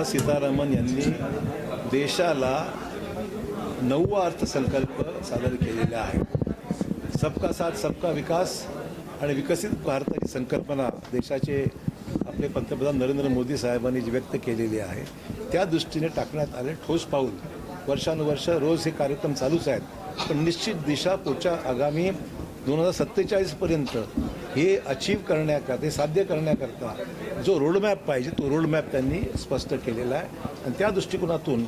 सीतारामन यांनी देशाला नववा अर्थसंकल्प सादर केलेला आहे. सबका साथ सबका विकास आणि विकसित भारताची संकल्पना देशाचे आपले पंतप्रधान नरेंद्र मोदी साहेबांनी जी व्यक्त केलेली आहे त्या दृष्टीने टाकण्यात आले ठोस पाऊल. वर्षानुवर्ष रोज हे कार्यक्रम चालूच आहेत, पण निश्चित दिशा पुढच्या आगामी 2047 पर्यंत हे अचीव करण्याकरता, हे साध्य करण्याकरता जो रोडमॅप पाहिजे तो रोडमॅप त्यांनी स्पष्ट केलेला आहे. आणि त्या दृष्टिकोनातून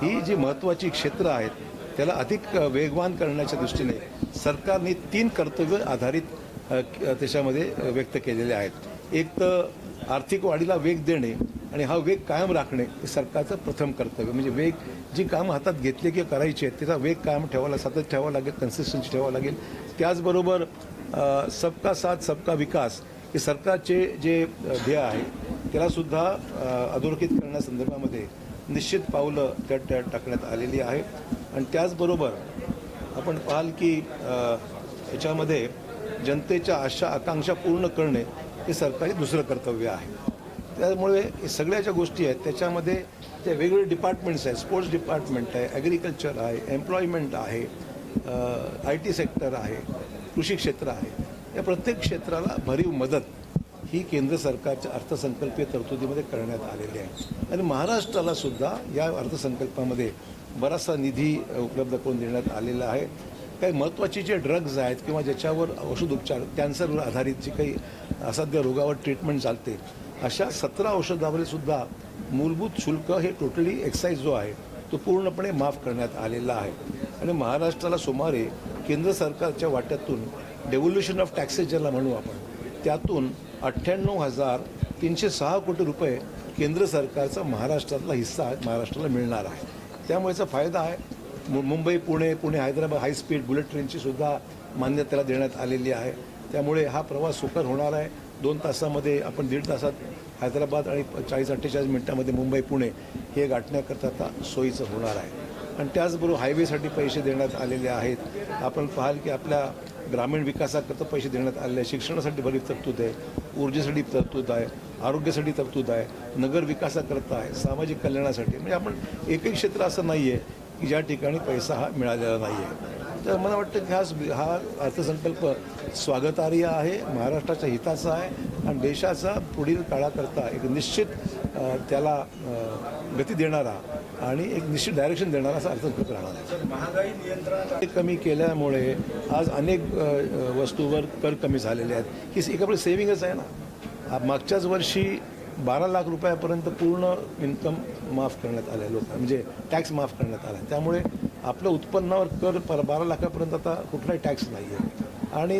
ही जी महत्त्वाची क्षेत्र आहेत त्याला अधिक वेगवान करण्याच्या दृष्टीने सरकारने 3 कर्तव्य आधारित त्याच्यामध्ये व्यक्त केलेले आहेत. एक तर आर्थिक वाढीला वेग देणे आणि हा वेग कायम राखणे हे सरकारचं प्रथम कर्तव्य. म्हणजे वेग जी कामं हातात घेतली किंवा करायची आहेत त्याचा वेग कायम ठेवायला, सातत्य ठेवावं लागेल, कन्सिस्टन्सी ठेवावं लागेल. त्याचबरोबर सबका साथ सबका विकास हे सरकारचे जे ध्येय आहे त्यालासुद्धा अधोरेखित करण्यासंदर्भामध्ये निश्चित पावलं त्या टाकण्यात आलेली आहे. आणि त्याचबरोबर आपण पाहाल की याच्यामध्ये जनतेच्या आशा आकांक्षा पूर्ण करणे हे सरकारी दुसरं कर्तव्य आहे. त्यामुळे हे सगळ्या ज्या गोष्टी आहेत त्याच्यामध्ये जे वेगवेगळे डिपार्टमेंट्स आहेत, स्पोर्ट्स डिपार्टमेंट आहे, ॲग्रिकल्चर आहे, एम्प्लॉयमेंट आहे, IT सेक्टर आहे, कृषी क्षेत्र आहे, या प्रत्येक क्षेत्राला भरीव मदत ही केंद्र सरकारच्या अर्थसंकल्पीय तरतुदीमध्ये करण्यात आलेली आहे. आणि महाराष्ट्राला सुद्धा या अर्थसंकल्पामध्ये बराचसा निधी उपलब्ध करून देण्यात आलेला आहे. काही महत्त्वाचे जे ड्रग्ज आहेत किंवा ज्याच्यावर औषधोपचार, कॅन्सरवर आधारित जी काही असाध्य रोगावर ट्रीटमेंट चालते अशा 17 औषधावर सुद्धा मूलभूत शुल्क हे टोटली एक्साईज जो आहे तो पूर्णपणे माफ करण्यात आलेला आहे. आणि महाराष्ट्राला सुमारे केंद्र सरकारच्या वाट्यातून डेव्होल्युशन ऑफ टॅक्सेस ज्याला म्हणू आपण, त्यातून 98,306 कोटी रुपये केंद्र सरकारचा महाराष्ट्रातला हिस्सा महाराष्ट्राला मिळणार आहे. त्यामुळे याचा फायदा आहे. मुंबई पुणे, पुणे हैदराबाद हायस्पीड बुलेट ट्रेनची सुद्धा मान्यता त्याला देण्यात आलेली आहे. त्यामुळे हा प्रवास सुकर होणार आहे. 2 तासामध्ये आपण 1.5 तासात हैदराबाद आणि 40-48 मिनिटांमध्ये मुंबई पुणे हे गाठण्याकरता आता सोयीचं होणार आहे. आणि त्याचबरोबर हायवेसाठी पैसे देण्यात आलेले आहेत. आपण पाहाल की आपल्या ग्रामीण विकासाकरता पैसे देण्यात आलेले आहे. शिक्षणासाठी बरीच तरतूद आहे, ऊर्जेसाठी तरतूद आहे, आरोग्यासाठी तरतूद आहे, नगर विकासाकरता आहे, सामाजिक कल्याणासाठी. म्हणजे आपण एकही क्षेत्र असं नाही आहे की ज्या ठिकाणी पैसा हा मिळालेला नाही आहे. तर मला वाटतं की हा अर्थसंकल्प स्वागतार्ह आहे, महाराष्ट्राच्या हिताचा आहे आणि देशाचा पुढील काळाकरता एक निश्चित त्याला गती देणारा आणि एक निश्चित डायरेक्शन देणारा असा अर्थसंकल्प राहणार आहे. महागाई नियंत्रणात कमी केल्यामुळे आज अनेक वस्तूवर कर कमी झालेले आहेत. ही एक आपली सेव्हिंगच आहे ना. मागच्याच वर्षी 12 लाख रुपयापर्यंत पूर्ण इन्कम माफ करण्यात आले, लोक म्हणजे टॅक्स माफ करण्यात आला. त्यामुळे आपलं उत्पन्नावर कर 12 लाखापर्यंत आता कुठलाही टॅक्स नाही आहे. आणि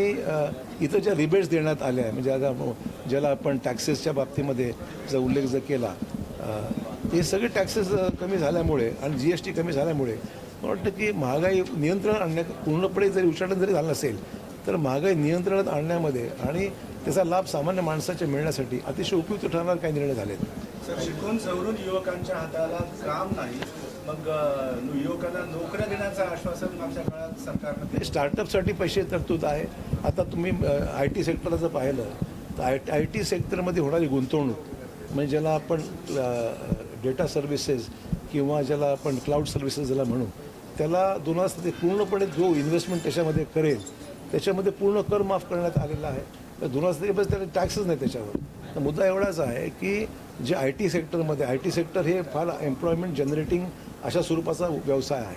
इथं ज्या रिबेट्स देण्यात आल्या आहे, म्हणजे आता ज्याला आपण टॅक्सेसच्या बाबतीमध्ये जर उल्लेख जर केला, हे सगळे टॅक्सेस कमी झाल्यामुळे आणि GST कमी झाल्यामुळे मला वाटतं की महागाई नियंत्रणात आणण्यात पूर्णपणे जरी उच्चाटन जरी झालं नसेल तर महागाई नियंत्रणात आणण्यामध्ये आणि त्याचा लाभ सामान्य माणसाच्या मिळण्यासाठी अतिशय उपयुक्त ठरणारे काही निर्णय झालेत. सर, शिकून सवरून युवकांच्या हाताला काम नाही, मग युवकांना नोकऱ्या देण्याचं आश्वासन मागच्या काळात सरकारनं. स्टार्टअपसाठी पैसे तरतूद आहे. आता तुम्ही IT सेक्टरला जर पाहिलं तर IT सेक्टरमध्ये होणारी गुंतवणूक म्हणजे ज्याला आपण डेटा सर्व्हिसेस किंवा ज्याला आपण क्लाउड सर्व्हिसेस ज्याला म्हणू, त्याला 2 ते पूर्णपणे जो इन्व्हेस्टमेंट त्याच्यामध्ये करेल त्याच्यामध्ये पूर्ण कर माफ करण्यात आलेला आहे. तर 2 बस त्याला टॅक्सच नाही त्याच्यावर. तर मुद्दा एवढाच आहे की जे IT सेक्टरमध्ये, IT सेक्टर हे फार एम्प्लॉयमेंट जनरेटिंग अशा स्वरूपाचा व्यवसाय आहे.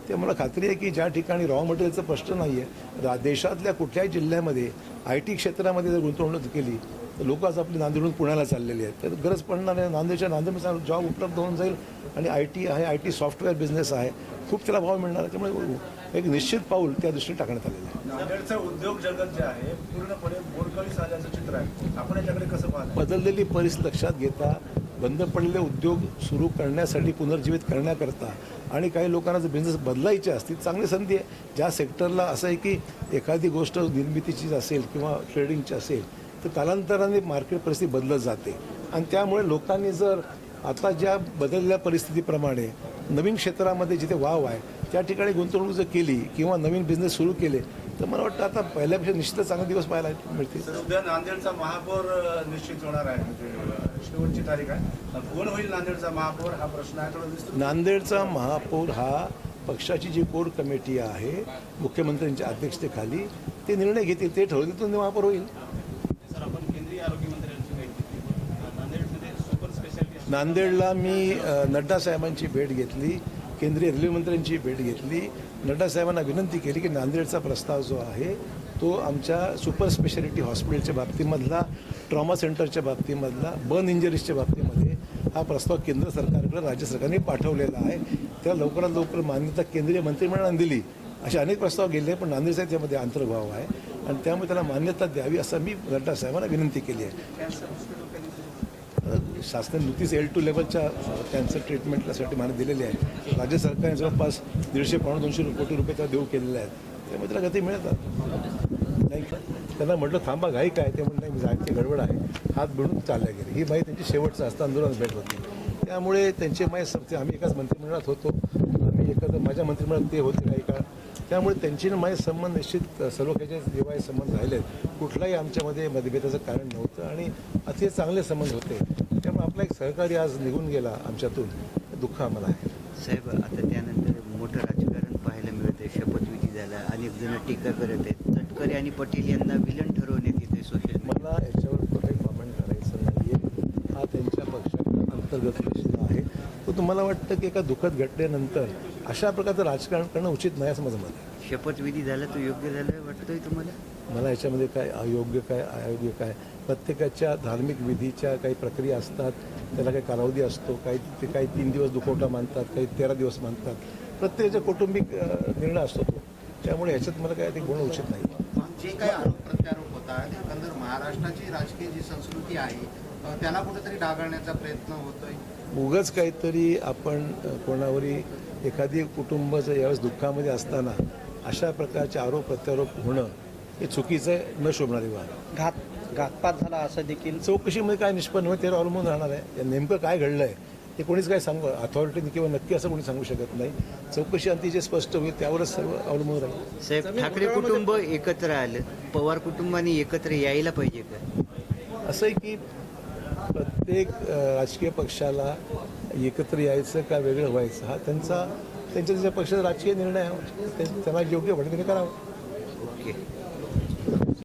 ते मला खात्री आहे की ज्या ठिकाणी रॉ मटेरियलचं प्रश्न नाही आहे, देशातल्या कुठल्याही जिल्ह्यामध्ये IT क्षेत्रामध्ये जर गुंतवणूक केली तर लोक आज आपली नांदेडून पुण्याला चाललेली आहेत. तर गरज पडणार नाही. नांदेडच्या नांदेडमध्ये जॉब उपलब्ध होऊन जाईल आणि IT आहे, IT सॉफ्टवेअर बिझनेस आहे, खूप त्याला भाव मिळणार आहे. त्यामुळे एक निश्चित पाऊल त्या दृष्टीने टाकण्यात आलेलं आहे. नांदेडचं उद्योग जगत जे आहे पूर्णपणे बोरकळीस आल्याचं चित्र आहे. आपण याच्याकडे कसं पाहतो? बदललेली परिस्थिती लक्षात घेता बंद पडलेले उद्योग सुरू करण्यासाठी, पुनर्जीवित करण्याकरता आणि काही लोकांना जर बिझनेस बदलायचे असतील चांगली संधी आहे. ज्या सेक्टरला असं आहे की एखादी गोष्ट निर्मितीची असेल किंवा ट्रेडिंगची असेल तर कालांतराने मार्केट परिस्थिती बदलत जाते. आणि त्यामुळे लोकांनी जर आता ज्या बदललेल्या परिस्थितीप्रमाणे नवीन क्षेत्रामध्ये जिथे वाव आहे त्या ठिकाणी गुंतवणूक जर केली किंवा नवीन बिझनेस सुरू केले तर मला वाटतं आता पहिल्यापेक्षा निश्चितच चांगले दिवस पाहायला मिळतील. तर उद्या नांदेडचा महापौर निश्चित होणार आहे, म्हणजे शेवटची तारीख आहे. कोण होईल नांदेडचा महापौर हा प्रश्न आहे, थोडा विस्तृत. नांदेडचा महापौर हा पक्षाची जी कोर कमिटी आहे मुख्यमंत्र्यांच्या अध्यक्षतेखाली ते निर्णय घेतील, ते ठरवतील तो महापौर होईल. सर, आपण केंद्रीय आरोग्यमंत्र्यांची भेट घेतली. नांदेडमध्ये सुपर स्पेशालिटी नांदेडला मी नड्डा साहेबांची भेट घेतली, केंद्रीय रेल्वे मंत्र्यांची भेट घेतली. नड्डा साहेबांना विनंती केली की नांदेडचा प्रस्ताव जो आहे तो आमच्या सुपर स्पेशालिटी हॉस्पिटलच्या बाबतीमधला, ट्रॉमा सेंटरच्या बाबतीमधला, बर्न इंजरीजच्या बाबतीमध्ये हा प्रस्ताव केंद्र सरकारकडे राज्य सरकारने पाठवलेला आहे. त्या लवकरात लवकर मान्यता केंद्रीय मंत्रिमंडळाने दिली. असे अनेक प्रस्ताव गेले, पण नांदेडचा त्यामध्ये अंतर्भाव आहे आणि त्यामुळे त्याला मान्यता द्यावी असं मी नड्डा साहेबांना विनंती केली आहे. शासनाने नुकतीच L2 लेवलच्या कॅन्सर ट्रीटमेंटसाठी मान्यता दिलेली आहे. राज्य सरकारने जवळपास 150-200 कोटी रुपये त्याला देऊ केलेले आहेत. त्यामुळे त्याला गती मिळतात नाही. त्यांना म्हटलं थांबा, घाई काय, ते म्हणलं मी जायची गडबड आहे, हात भिडून चालल्या गेले. ही बाई त्यांची शेवटचं असतं आंदोलन भेट होती. त्यामुळे त्यांचे माहीत समजते. आम्ही एकाच मंत्रिमंडळात होतो, आम्ही एकत्र माझ्या मंत्रिमंडळात ते होते काही काळ. त्यामुळे त्यांची माझे संबंध निश्चित सर्व काही जेव्हा संबंध राहिलेत, कुठलाही आमच्यामध्ये मतभेदाचं कारण नव्हतं आणि अतिशय चांगले संबंध होते. त्यामुळे आपला एक सहकारी आज निघून गेला आमच्यातून, दुःख आम्हाला आहे. साहेब, आता त्यानंतर मोठं राजकारण पाहायला मिळतंय. शपथविधी झाला, अनेक जण टीका करत आहेत. तटकरे आणि पटेल यांना विलन ठरवण्यात येते सोशल मला याच्यावर कुठे कॉमेंट करायचं नाही आहे. हा त्यांच्या पक्षाचा अंतर्गत प्रश्न आहे. तो तुम्हाला वाटतं की एका दुःखद घटनेनंतर अशा प्रकारचं राजकारण करणं उचित नाही असं माझं मत आहे. शपथविधी झाला तो योग्य झालं वाटतोय तुम्हाला? मला याच्यामध्ये काय अयोग्य काय अयोग्य काय, प्रत्येकाच्या धार्मिक विधीच्या काही प्रक्रिया असतात, त्याला काही कालावधी असतो. काही 3 दिवस दुखवटा मानतात, काही 13 दिवस मानतात. प्रत्येकाचा कौटुंबिक निर्णय असतो तो. त्यामुळे ह्याच्यात मला काय ते बोलणं उचित नाही. जे काही आरोप प्रत्यारोप होता, एकंदर महाराष्ट्राची राजकीय जी संस्कृती आहे त्याला कुठेतरी डागाळण्याचा प्रयत्न होतोय. उगाच काहीतरी आपण कोणावरही एखादी कुटुंबाचं यावेळेस दुःखामध्ये असताना अशा प्रकारचे आरोप प्रत्यारोप होणं हे चुकीचं आहे, न शोभणारी वाद. घातपात झाला असं देखील चौकशीमध्ये काय निष्पन्न होईल त्यावर अवलंबून राहणार आहे. नेमकं काय घडलं आहे हे कोणीच काय सांगू, अथॉरिटीने किंवा नक्की असं कोणी सांगू शकत नाही. चौकशी अंती जे स्पष्ट होईल त्यावरच सर्व अवलंबून राहील. साहेब, ठाकरे कुटुंब एकत्र आलं, पवार कुटुंबाने एकत्र यायला पाहिजे का? असं आहे की प्रत्येक राजकीय पक्षाला एकत्र यायचं का वेगळं व्हायचं हा त्यांच्या पक्षाचा राजकीय निर्णय आहे. त्यांना योग्य वाटतं त्यांनी करावं. ओके.